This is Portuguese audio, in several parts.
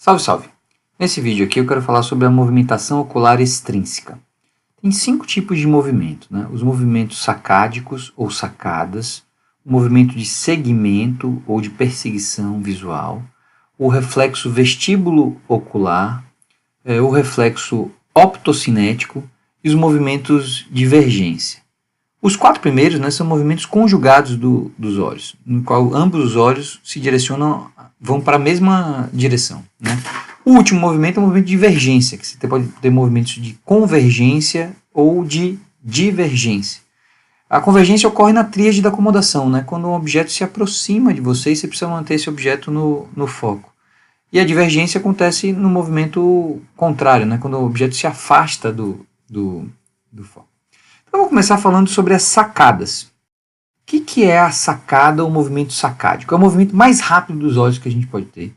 Salve, salve! Nesse vídeo aqui eu quero falar sobre a movimentação ocular extrínseca. Tem 5 tipos de movimento, né? Os movimentos sacádicos ou sacadas, o movimento de segmento ou de perseguição visual, o reflexo vestíbulo ocular, o reflexo optocinético e os movimentos de divergência. Os 4 primeiros, né, são movimentos conjugados dos olhos, no qual ambos os olhos se direcionam, vão para a mesma direção, né? O último movimento é o movimento de divergência, que você pode ter movimentos de convergência ou de divergência. A convergência ocorre na tríade da acomodação, né? Quando um objeto se aproxima de você e você precisa manter esse objeto no foco. E a divergência acontece no movimento contrário, né? Quando o objeto se afasta do foco. Então, eu vou começar falando sobre as sacadas. O que é a sacada ou movimento sacádico? É o movimento mais rápido dos olhos que a gente pode ter.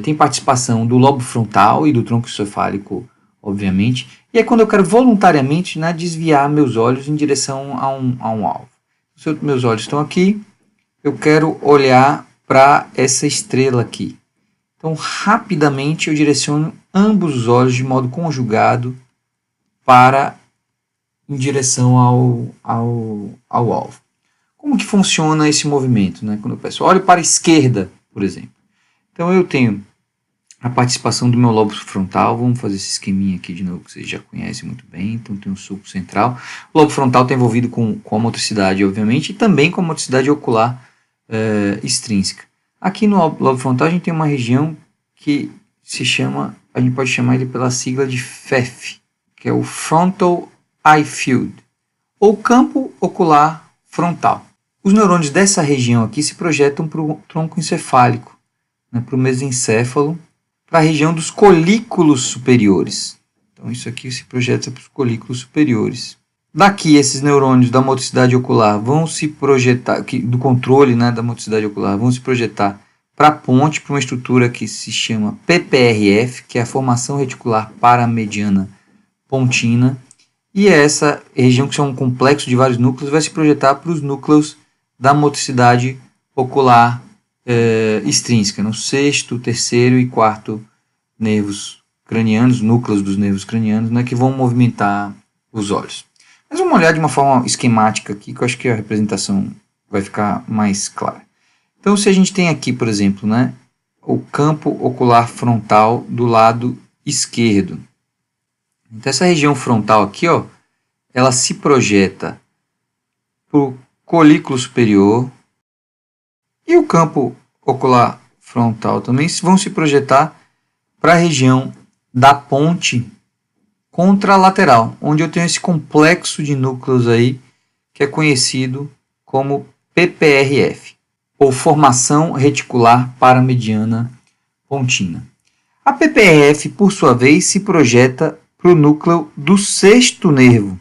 Tem participação do lobo frontal e do tronco encefálico, obviamente. E é quando eu quero voluntariamente, né, desviar meus olhos em direção a um alvo. Se meus olhos estão aqui, eu quero olhar para essa estrela aqui. Então, rapidamente, eu direciono ambos os olhos de modo conjugado em direção ao alvo. Como que funciona esse movimento, né? Quando eu peço, olho para a esquerda, por exemplo. Então eu tenho a participação do meu lobo frontal. Vamos fazer esse esqueminha aqui de novo, que vocês já conhecem muito bem. Então tem um sulco central. O lobo frontal está envolvido com a motricidade, obviamente, e também com a motricidade ocular extrínseca. Aqui no lobo frontal a gente tem uma região que se chama, a gente pode chamar ele pela sigla de FEF, que é o Frontal Eye Field, ou campo ocular frontal. Os neurônios dessa região aqui se projetam para o tronco encefálico, né, para o mesencéfalo, para a região dos colículos superiores. Então isso aqui se projeta para os colículos superiores. Daqui, esses neurônios da motricidade ocular vão se projetar, do controle, né, da motricidade ocular, vão se projetar para a ponte, para uma estrutura que se chama PPRF, que é a formação reticular paramediana pontina. E essa região, que é um complexo de vários núcleos, vai se projetar para os núcleos da motricidade ocular extrínseca, no sexto, terceiro e quarto nervos cranianos, núcleos dos nervos cranianos, né, que vão movimentar os olhos. Mas vamos olhar de uma forma esquemática aqui, que eu acho que a representação vai ficar mais clara. Então, se a gente tem aqui, por exemplo, né, o campo ocular frontal do lado esquerdo. Então, essa região frontal aqui, ó, ela se projeta para o colículo superior, e o campo ocular frontal também vão se projetar para a região da ponte contralateral, onde eu tenho esse complexo de núcleos aí, que é conhecido como PPRF, ou formação reticular paramediana pontina. A PPRF, por sua vez, se projeta para o núcleo do sexto nervo.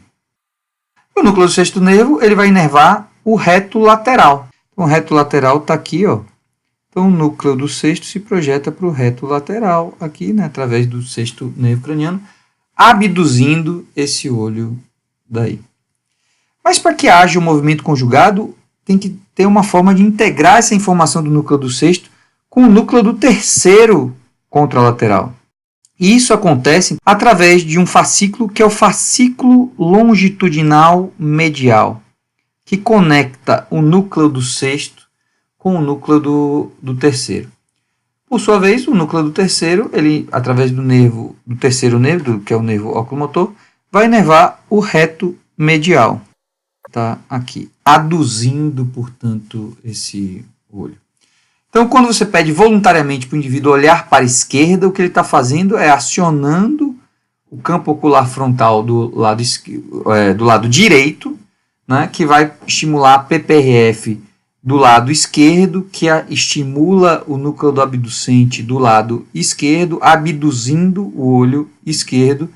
O núcleo do sexto nervo ele vai inervar o reto lateral. Então, o reto lateral está aqui, ó. Então, o núcleo do sexto se projeta para o reto lateral, aqui, né, através do sexto nervo craniano, abduzindo esse olho daí. Mas para que haja o movimento conjugado, tem que ter uma forma de integrar essa informação do núcleo do sexto com o núcleo do terceiro contralateral. E isso acontece através de um fascículo que é o fascículo longitudinal medial, que conecta o núcleo do sexto com o núcleo do terceiro. Por sua vez, o núcleo do terceiro, ele, através do terceiro nervo, que é o nervo oculomotor, vai inervar o reto medial. Está aqui, aduzindo, portanto, esse olho. Então, quando você pede voluntariamente para o indivíduo olhar para a esquerda, o que ele está fazendo é acionando o campo ocular frontal do lado direito, né, que vai estimular a PPRF do lado esquerdo, que estimula o núcleo do abducente do lado esquerdo, abduzindo o olho esquerdo.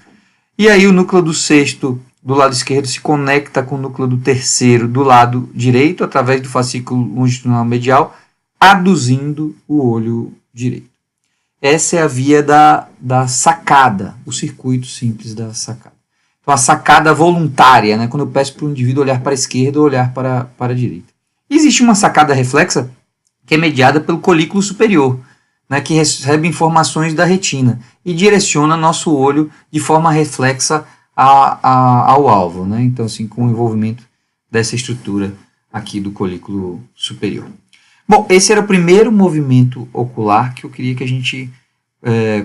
E aí o núcleo do sexto do lado esquerdo se conecta com o núcleo do terceiro do lado direito, através do fascículo longitudinal medial, aduzindo o olho direito. Essa é a via da sacada, o circuito simples da sacada. Então, a sacada voluntária, né, quando eu peço para o indivíduo olhar para a esquerda ou olhar para a direita. Existe uma sacada reflexa que é mediada pelo colículo superior. né, que recebe informações da retina e direciona nosso olho de forma reflexa ao alvo, né? Então, assim, com o envolvimento dessa estrutura aqui do colículo superior. Bom, esse era o primeiro movimento ocular que eu queria que a gente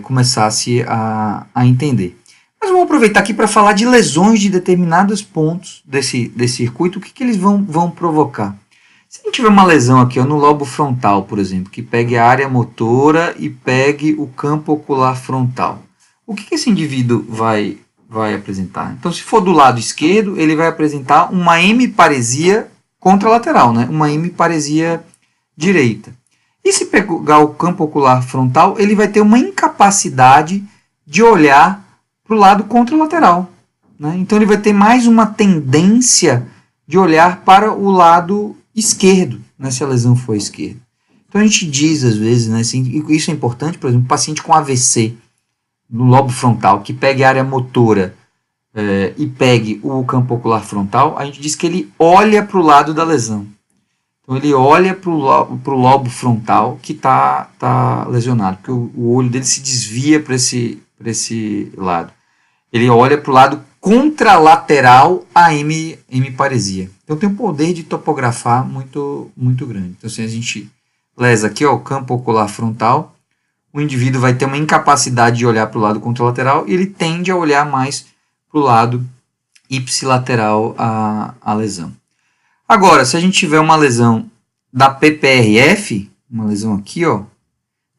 começasse a entender. Mas vamos aproveitar aqui para falar de lesões de determinados pontos desse circuito, o que eles vão provocar. Se a gente tiver uma lesão aqui no lobo frontal, por exemplo, que pegue a área motora e pegue o campo ocular frontal, o que esse indivíduo vai apresentar? Então, se for do lado esquerdo, ele vai apresentar uma hemiparesia contralateral, né? Uma hemiparesia direita. E se pegar o campo ocular frontal, ele vai ter uma incapacidade de olhar para o lado contralateral, né? Então, ele vai ter mais uma tendência de olhar para o lado esquerdo, né, se a lesão for esquerda. Então a gente diz às vezes, né, assim, isso é importante, por exemplo, um paciente com AVC no lobo frontal, que pegue a área motora e pegue o campo ocular frontal, a gente diz que ele olha para o lado da lesão. Então ele olha para o lobo frontal que está lesionado, porque o olho dele se desvia para esse lado. Ele olha para o lado contralateral à hemiparesia. Então tem um poder de topografar muito, muito grande. Então se a gente lesa aqui o campo ocular frontal, o indivíduo vai ter uma incapacidade de olhar para o lado contralateral e ele tende a olhar mais para o lado ipsilateral à lesão. Agora, se a gente tiver uma lesão da PPRF, uma lesão aqui,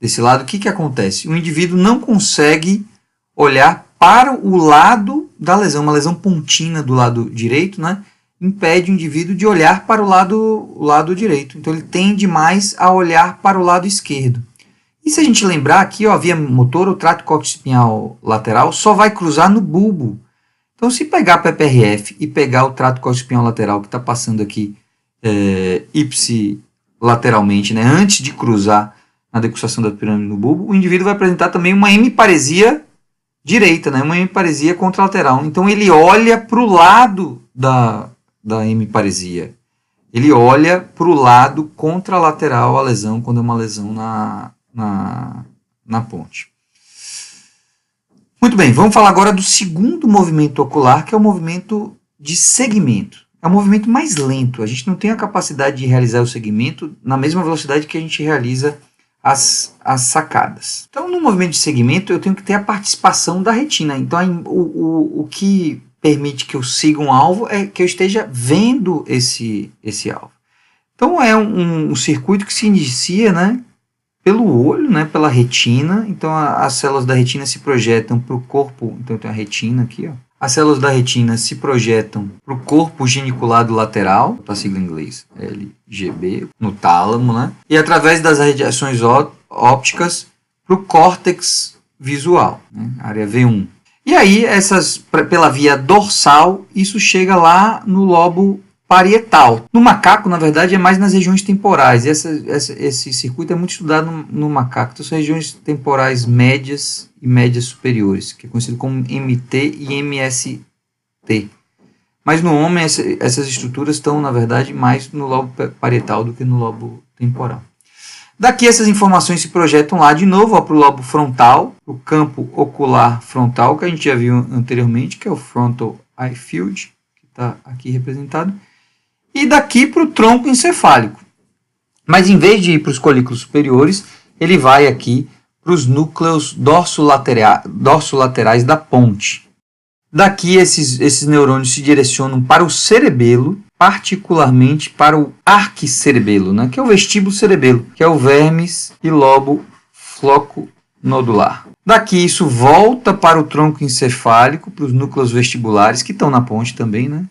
desse lado, o que acontece? O indivíduo não consegue olhar para o lado da lesão, uma lesão pontina do lado direito, né, impede o indivíduo de olhar para o lado direito. Então ele tende mais a olhar para o lado esquerdo. E se a gente lembrar aqui, a via motora, o trato córtico-espinhal lateral, só vai cruzar no bulbo. Então se pegar a PPRF e pegar o trato córtico-espinhal lateral que está passando aqui ipsilateralmente, né, antes de cruzar na decussação da pirâmide no bulbo, o indivíduo vai apresentar também uma hemiparesia direita, né? Uma hemiparesia contralateral. Então ele olha para o lado da hemiparesia. Ele olha para o lado contralateral à lesão, quando é uma lesão na ponte. Muito bem, vamos falar agora do segundo movimento ocular, que é o movimento de segmento. É um movimento mais lento. A gente não tem a capacidade de realizar o segmento na mesma velocidade que a gente realiza as sacadas. Então, no movimento de segmento, eu tenho que ter a participação da retina. Então, o que permite que eu siga um alvo é que eu esteja vendo esse alvo. Então, é um circuito que se inicia, né, pelo olho, né, pela retina. Então, as células da retina se projetam para o corpo. Então, tem a retina aqui, As células da retina se projetam para o corpo geniculado lateral, a sigla em inglês LGB, no tálamo, né? E através das radiações ópticas para o córtex visual, né? Área V1. E aí, pela via dorsal, isso chega lá no lobo parietal. No macaco, na verdade, é mais nas regiões temporais. Esse circuito é muito estudado no macaco. Então, são regiões temporais médias e médias superiores, que é conhecido como MT e MST. Mas no homem, essas estruturas estão, na verdade, mais no lobo parietal do que no lobo temporal. Daqui, essas informações se projetam lá de novo para o lobo frontal, o campo ocular frontal, que a gente já viu anteriormente, que é o frontal eye field, que está aqui representado. E daqui para o tronco encefálico. Mas em vez de ir para os colículos superiores, ele vai aqui para os núcleos dorsolaterais da ponte. Daqui esses neurônios se direcionam para o cerebelo, particularmente para o arquicerebelo, né, que é o vestíbulo cerebelo, que é o vermes e lobo floconodular. Daqui isso volta para o tronco encefálico, para os núcleos vestibulares, que estão na ponte também, né?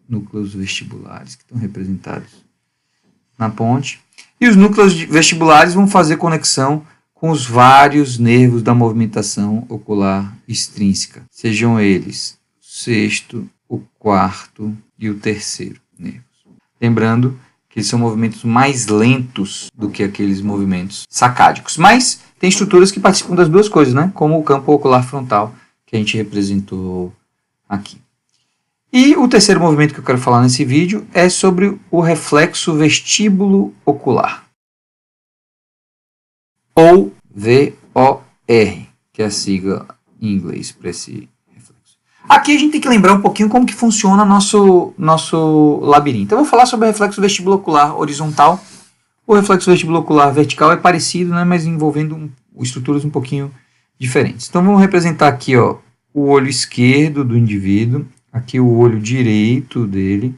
Núcleos vestibulares que estão representados na ponte. E os núcleos vestibulares vão fazer conexão com os vários nervos da movimentação ocular extrínseca, sejam eles o sexto, o quarto e o terceiro nervos. Lembrando que eles são movimentos mais lentos do que aqueles movimentos sacádicos, mas tem estruturas que participam das duas coisas, né? Como o campo ocular frontal, que a gente representou aqui. E o terceiro movimento que eu quero falar nesse vídeo é sobre o reflexo vestíbulo ocular. ou VOR, que é a sigla em inglês para esse reflexo. Aqui a gente tem que lembrar um pouquinho como que funciona nosso labirinto. Eu vou falar sobre o reflexo vestibulocular horizontal. O reflexo vestibulocular vertical é parecido, né, mas envolvendo estruturas um pouquinho diferentes. Então vamos representar aqui, ó, o olho esquerdo do indivíduo, aqui o olho direito dele,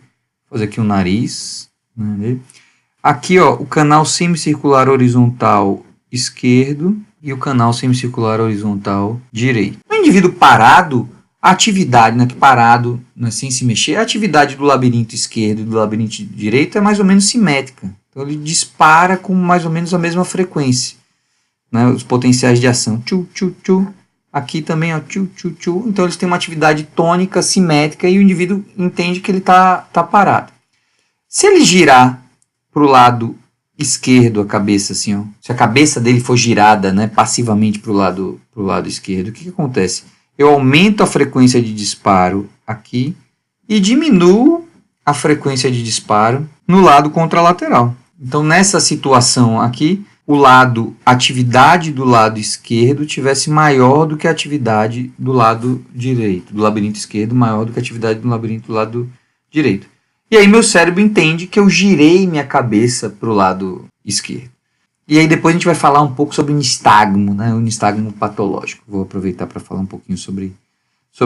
vou fazer aqui o nariz, né, aqui, ó, o canal semicircular horizontal esquerdo e o canal semicircular horizontal direito. No indivíduo parado, a atividade, né, parado, né, sem se mexer, a atividade do labirinto esquerdo e do labirinto direito é mais ou menos simétrica. Então ele dispara com mais ou menos a mesma frequência, né, os potenciais de ação. Tchu, tchu, tchu. Aqui também, ó, tchu, tchu, tchu. Então eles têm uma atividade tônica, simétrica, e o indivíduo entende que ele está parado. Se ele girar para o lado esquerdo a cabeça, assim, ó, se a cabeça dele for girada, né, passivamente para o lado esquerdo, o que acontece? Eu aumento a frequência de disparo aqui e diminuo a frequência de disparo no lado contralateral. Então, nessa situação aqui, a atividade do lado esquerdo tivesse maior do que a atividade do lado direito, do labirinto esquerdo, maior do que a atividade do labirinto do lado direito. E aí meu cérebro entende que eu girei minha cabeça para o lado esquerdo. E aí depois a gente vai falar um pouco sobre nistagmo, né? O nistagmo patológico. Vou aproveitar para falar um pouquinho sobre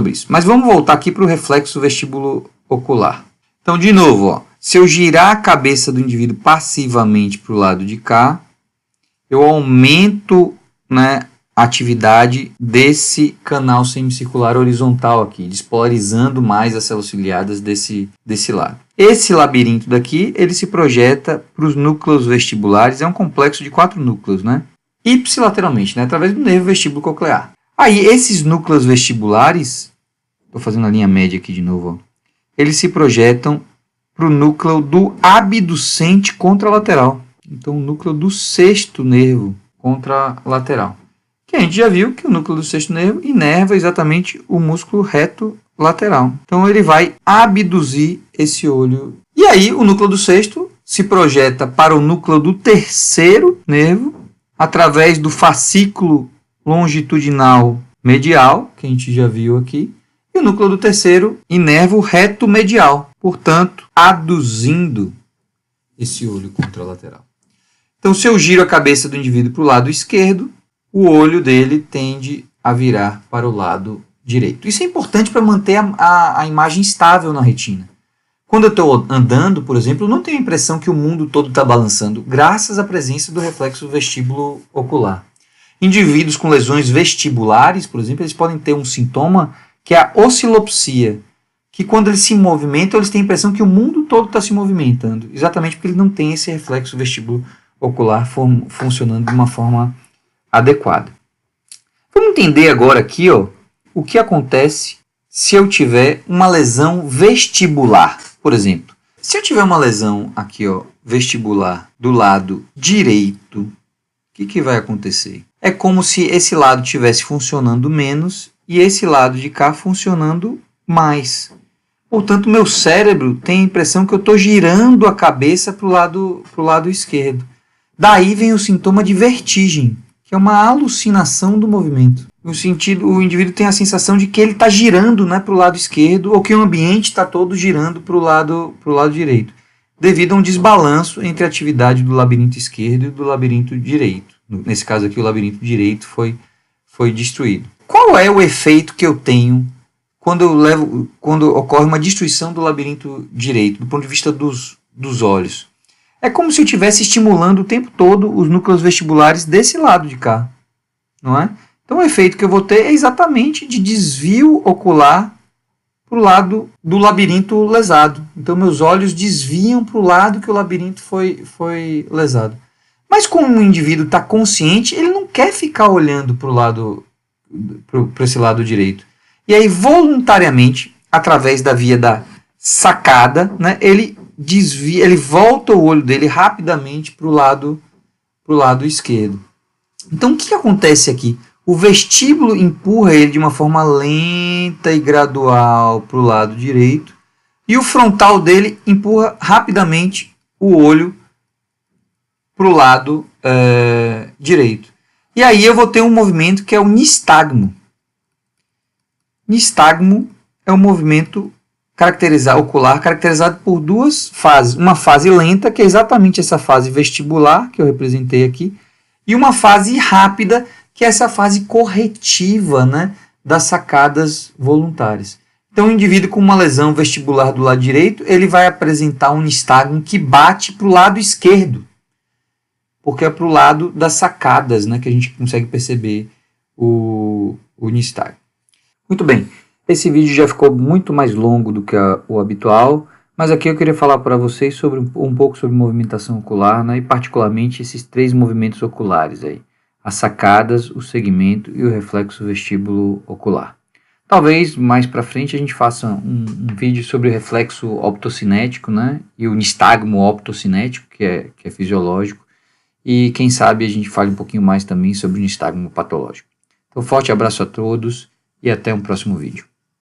isso. Mas vamos voltar aqui para o reflexo vestíbulo ocular. Então, de novo, ó, se eu girar a cabeça do indivíduo passivamente para o lado de cá, eu aumento, né, a atividade desse canal semicircular horizontal aqui, despolarizando mais as células ciliadas desse lado. Esse labirinto daqui, ele se projeta para os núcleos vestibulares, é um complexo de 4 núcleos, né? Ipsilateralmente, né, através do nervo vestíbulo coclear. Aí, esses núcleos vestibulares, estou fazendo a linha média aqui de novo, ó, eles se projetam para o núcleo do abducente contralateral. Então, o núcleo do sexto nervo contralateral. Que a gente já viu que o núcleo do sexto nervo inerva exatamente o músculo reto lateral. Então, ele vai abduzir esse olho. E aí, o núcleo do sexto se projeta para o núcleo do terceiro nervo, através do fascículo longitudinal medial, que a gente já viu aqui, e o núcleo do terceiro inerva o reto medial, portanto, aduzindo esse olho contralateral. Então, se eu giro a cabeça do indivíduo para o lado esquerdo, o olho dele tende a virar para o lado direito. Isso é importante para manter a imagem estável na retina. Quando eu estou andando, por exemplo, eu não tenho a impressão que o mundo todo está balançando, graças à presença do reflexo vestíbulo ocular. Indivíduos com lesões vestibulares, por exemplo, eles podem ter um sintoma que é a oscilopsia, que quando eles se movimentam, eles têm a impressão que o mundo todo está se movimentando, exatamente porque ele não tem esse reflexo vestíbulo ocular funcionando de uma forma adequada. Vamos entender agora aqui, ó, o que acontece se eu tiver uma lesão vestibular. Por exemplo, se eu tiver uma lesão aqui, ó, vestibular do lado direito, o que vai acontecer? É como se esse lado estivesse funcionando menos e esse lado de cá funcionando mais. Portanto, meu cérebro tem a impressão que eu estou girando a cabeça para o lado esquerdo. Daí vem o sintoma de vertigem, que é uma alucinação do movimento. O indivíduo tem a sensação de que ele está girando, né, para o lado esquerdo, ou que o ambiente está todo girando para o lado direito, devido a um desbalanço entre a atividade do labirinto esquerdo e do labirinto direito. Nesse caso aqui, o labirinto direito foi destruído. Qual é o efeito que eu tenho quando ocorre uma destruição do labirinto direito, do ponto de vista dos olhos? É como se eu estivesse estimulando o tempo todo os núcleos vestibulares desse lado de cá, não é? Então o efeito que eu vou ter é exatamente de desvio ocular para o lado do labirinto lesado. Então meus olhos desviam para o lado que o labirinto foi lesado. Mas como o indivíduo está consciente, ele não quer ficar olhando para esse lado direito. E aí, voluntariamente, através da via da sacada, né, ele volta o olho dele rapidamente para o lado esquerdo. Então, o que acontece aqui? O vestíbulo empurra ele de uma forma lenta e gradual para o lado direito, e o frontal dele empurra rapidamente o olho para o lado direito. E aí eu vou ter um movimento que é o nistagmo. Nistagmo é um movimento ocular caracterizado por duas fases. Uma fase lenta, que é exatamente essa fase vestibular, que eu representei aqui, e uma fase rápida, que é essa fase corretiva, né, das sacadas voluntárias. Então, o indivíduo com uma lesão vestibular do lado direito, ele vai apresentar um nistagmo que bate para o lado esquerdo, porque é para o lado das sacadas, né, que a gente consegue perceber o nistagmo. Muito bem, esse vídeo já ficou muito mais longo do que o habitual, mas aqui eu queria falar para vocês sobre um pouco sobre movimentação ocular, né, e particularmente esses 3 movimentos oculares aí, as sacadas, o segmento e o reflexo vestíbulo ocular. Talvez mais para frente a gente faça um vídeo sobre o reflexo optocinético, né, e o nistagmo optocinético, que é fisiológico, e quem sabe a gente fale um pouquinho mais também sobre o nistagmo patológico. Então, forte abraço a todos e até um próximo vídeo.